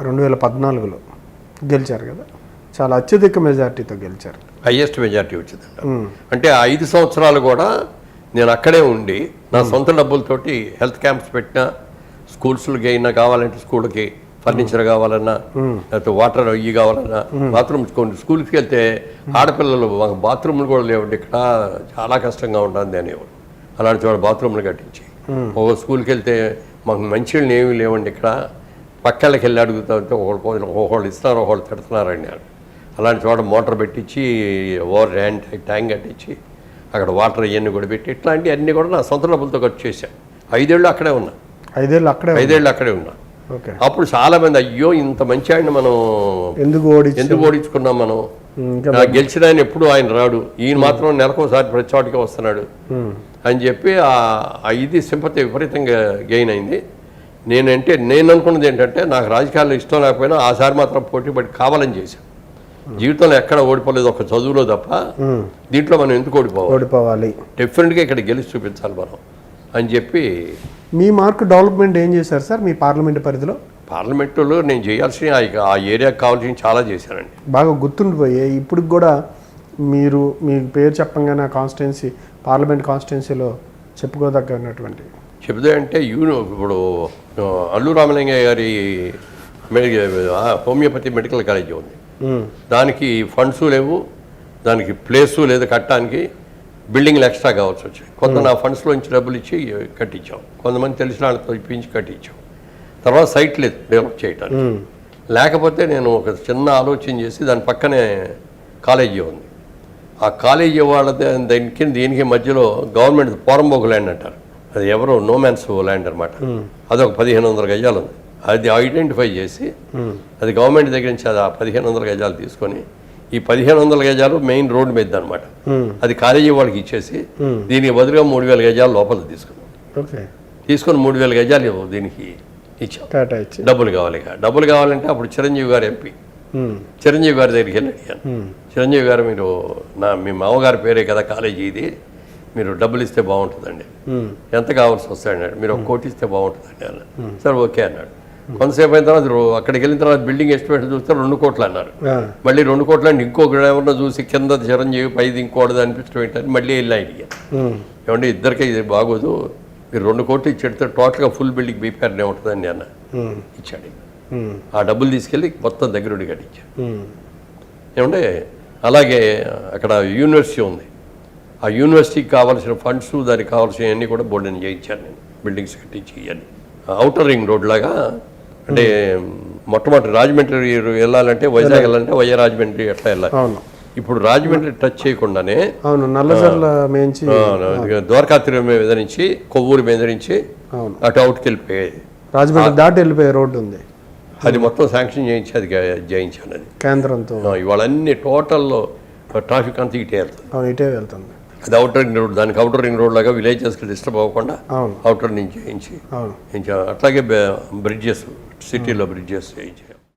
2014లో గెలిచారు కదా, చాలా అత్యధిక మెజార్టీతో గెలిచారు. హైయెస్ట్ మెజార్టీ వచ్చిందంట. అంటే ఆ 5 సంవత్సరాలు కూడా నేను అక్కడే ఉండి నా సొంత డబ్బులతోటి హెల్త్ క్యాంప్స్ పెట్టినా, స్కూల్స్కి అయినా కావాలంటే స్కూల్కి ఫర్నిచర్ కావాలన్నా, లేకపోతే వాటర్ ఇవి కావాలన్నా, బాత్రూమ్స్ కొన్ని స్కూల్కి వెళ్తే ఆడపిల్లలు మాకు బాత్రూమ్లు కూడా లేవండి, ఇక్కడ చాలా కష్టంగా ఉంటుంది అనేవాడు. అలాంటి చోట బాత్రూమ్లు కట్టించి, ఒక స్కూల్కి వెళ్తే మాకు మంచినీళ్ళు ఏమీ లేవండి, ఇక్కడ పక్కళ్ళకి వెళ్ళి అడుగుతా ఉంటే ఒకళ్ళు ఇస్తున్నారు, ఒకళ్ళు తిడుతున్నారండి. అలాంటి చోట మోటార్ పెట్టించి ఓవర్ హ్యాండ్ ట్యాంక్ కట్టించి అక్కడ వాటర్ ఇవన్నీ కూడా పెట్టి ఇట్లాంటివన్నీ కూడా నా సొంత డబ్బులతో ఖర్చు చేశాను. 5 ఏళ్ళు అక్కడే ఉన్నా. 5 ఏళ్ళు అక్కడే ఉన్నా. అప్పుడు చాలా మంది అయ్యో ఇంత మంచి ఆయన మనం ఎందుకు ఓడించుకున్నాం, మనం గెలిచిన ఆయన ఎప్పుడు ఆయన రాడు, ఈయన మాత్రం నెలకోసారి ప్రతి చోటికి వస్తున్నాడు అని చెప్పి ఇది సింపతి విపరీతంగా గెయిన్ అయింది. నేను అనుకున్నది ఏంటంటే నాకు రాజకీయాల్లో ఇష్టం లేకపోయినా ఆసారి మాత్రం పోటీ పడి కావాలని చేశాను. జీవితంలో ఎక్కడ ఓడిపోలేదు, ఒక చదువులో తప్ప. దీంట్లో మనం ఎందుకు ఓడిపోవాలి, డెఫినెట్గా ఇక్కడ గెలిచి చూపించాలి మనం అని చెప్పి. మీ మార్క్ డెవలప్మెంట్ ఏం చేశారు సార్ మీ పార్లమెంట్ పరిధిలో? పార్లమెంటులో నేను చేయాల్సిన ఆ ఏరియాకి కావాల్సిన చాలా చేశానండి, బాగా గుర్తుండిపోయాయి. ఇప్పుడు కూడా మీరు మీ పేరు చెప్పంగానే ఆ కాన్స్టిట్యున్సీ, పార్లమెంట్ కాన్స్టిట్యున్సీలో చెప్పుకోదగ్గనటువంటి చెబుతా అంటే ఇప్పుడు అల్లు రామలింగయ్య గారి హోమియోపతి మెడికల్ కాలేజీ ఉంది, దానికి ఫండ్స్ లేవు, దానికి ప్లేసు లేదు కట్టడానికి, బిల్డింగ్లు ఎక్స్ట్రా కావాల్సి వచ్చాయి. కొంత నా ఫండ్స్లోంచి డబ్బులు ఇచ్చి కట్టించాం, కొంతమంది తెలిసిన వాళ్ళతో ఇప్పించి కట్టించాం. తర్వాత సైట్ లేదు డెవలప్ చేయడానికి. లేకపోతే నేను ఒక చిన్న ఆలోచన చేసి దాని పక్కనే కాలేజీ ఉంది, ఆ కాలేజీ వాళ్ళ దీనికి మధ్యలో గవర్నమెంట్ పోరంబోకు ల్యాండ్ అంటారు, అది ఎవరో నోమాన్స్ ల్యాండ్ అనమాట. అదొక 1500 గజాలు ఉంది. అది ఐడెంటిఫై చేసి అది గవర్నమెంట్ దగ్గర నుంచి అది ఆ 1500 గజాలు తీసుకొని, ఈ 1500 గజాలు మెయిన్ రోడ్ మీద అనమాట, అది కాలేజీ వాళ్ళకి ఇచ్చేసి దీనికి బదులుగా 3000 గజాలు లోపల తీసుకొని 3000 గజాలు దీనికి ఇచ్చాం. డబ్బులు కావాలంటే అప్పుడు చిరంజీవి గారు ఎంపీ, చిరంజీవి గారి దగ్గరికి వెళ్ళి అడిగాను, చిరంజీవి గారు మీరు మీ మామగారి పేరే కదా కాలేజీ, ఇది మీరు డబ్బులు ఇస్తే బాగుంటుందండి, ఎంత కావాల్సి వస్తాయన్నాడు. మీరు 1 కోటి ఇస్తే బాగుంటుందండి అన్నాడు. సరే ఓకే అన్నాడు. కొంతసేపు అయిన తర్వాత అక్కడికి వెళ్ళిన తర్వాత బిల్డింగ్ ఎస్టిమేట్ చూస్తే 2 కోట్లు అన్నారు. మళ్ళీ 2 కోట్లు అంటే ఇంకొకటి ఎవరన్నా చూసి కింద చిరంజీవి పైది ఇంకోటిది అనిపించడం ఏంటని మళ్ళీ వెళ్ళి అడిగాను, ఏమంటే ఇద్దరికే ఇది బాగోదు, మీరు 2 కోట్లు ఇచ్చేస్తే టోటల్గా ఫుల్ బిల్డింగ్ బీపీఆర్నే ఉంటుందండి అన్న. ఇచ్చాడు. ఆ డబ్బులు తీసుకెళ్ళి మొత్తం దగ్గరుండి కట్టించాడు. ఏమంటే అలాగే అక్కడ యూనివర్సిటీ ఉంది, ఆ యూనివర్సిటీకి కావాల్సిన ఫండ్స్, దానికి కావాల్సినవన్నీ కూడా బోర్డుని చేయించాను నేను, బిల్డింగ్స్ కట్టించి ఇవన్నీ. ఔటర్ రింగ్ రోడ్ లాగా, అంటే మొట్టమొదటి రాజమండ్రి వెళ్ళాలంటే, వైజాగ్ వెళ్ళాలంటే రాజమండ్రి ఎట్లా వెళ్ళాలి, ఇప్పుడు రాజమండ్రి టచ్ చేయకుండానే ద్వారకా తిరుమల మీద నుంచి, కొవ్వూరు మీద నుంచి అటు అవుట్కి వెళ్ళిపోయేది, రాజమండ్రి దాటి వెళ్ళిపోయే రోడ్డు ఉంది, అది మొత్తం శాంక్షన్ చేయించి అది చేయించాను. అది కేంద్రంతో ఇవాళ అన్ని టోటల్లో ట్రాఫిక్ అంతా ఇటే వెళ్తుంది. అది అవుటర్ రింగ్ రోడ్, దానికి అవుటర్ రింగ్ రోడ్ లాగా విలేజెస్కి డిస్టర్బ్ అవ్వకుండా అవుటర్ నుంచి చేయించి, అట్లాగే బ్రిడ్జెస్, సిటీలో బ్రిడ్జెస్ చేయించి